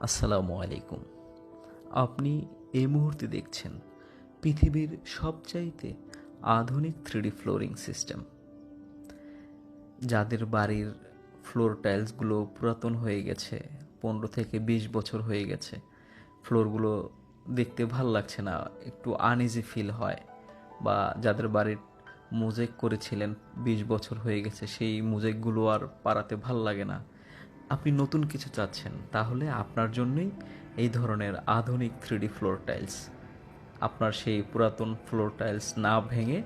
আসসালামু আলাইকুম। আপনি এই মুহূর্তে দেখছেন পৃথিবীর সবচাইতে আধুনিক 3D ফ্লোরিং সিস্টেম। যাদের বাড়ির ফ্লোর টাইলসগুলো পুরাতন হয়ে গেছে, 15 থেকে 20 বছর হয়ে গেছে, ফ্লোরগুলো দেখতে ভাল লাগছে না, একটু আনইজি ফিল হয়, বা যাদের বাড়ির মোজাইক করেছিলেন 20 বছর হয়ে গেছে, সেই মোজাইকগুলো আর পাড়াতে ভাল লাগে না, আপনি নতুন কিছু চাচ্ছেন, তাহলে আপনার জন্যই এই ধরনের আধুনিক 3D ফ্লোর টাইলস। আপনার সেই পুরাতন ফ্লোর টাইলস না ভেঙে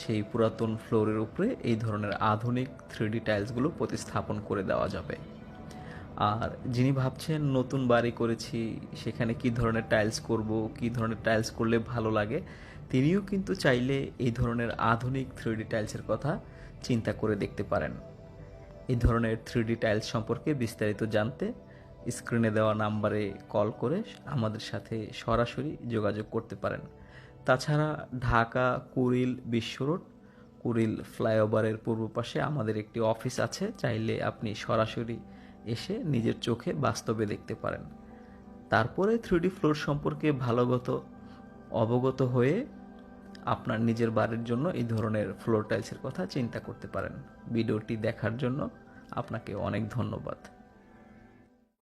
সেই পুরাতন ফ্লোরের উপরে এই ধরনের আধুনিক 3D টাইলসগুলো প্রতিস্থাপন করে দেওয়া যাবে। আর যিনি ভাবছেন নতুন বাড়ি করেছি, সেখানে কি ধরনের টাইলস করব, কি ধরনের টাইলস করলে ভালো লাগে, তিনিও কিন্তু চাইলে এই ধরনের আধুনিক 3D টাইলসের কথা চিন্তা করে দেখতে পারেন। এই ধরনের 3D টাইলস সম্পর্কে বিস্তারিত জানতে স্ক্রিনে দেওয়া নাম্বারে কল করে আমাদের সাথে সরাসরি যোগাযোগ করতে পারেন। তাছাড়া ঢাকা কুড়িল বিশ্ব রোড, কুড়িল ফ্লাইওভারের পূর্ব পাশে আমাদের একটি অফিস আছে, চাইলে আপনি সরাসরি এসে নিজের চোখে বাস্তবে দেখতে পারেন। তারপরে 3D ফ্লোর সম্পর্কে অবগত হয়ে আপনার নিজের বাড়ির জন্য এই ধরনের ফ্লোর টাইলসের কথা চিন্তা করতে পারেন। ভিডিওটি দেখার জন্য আপনাকে অনেক ধন্যবাদ।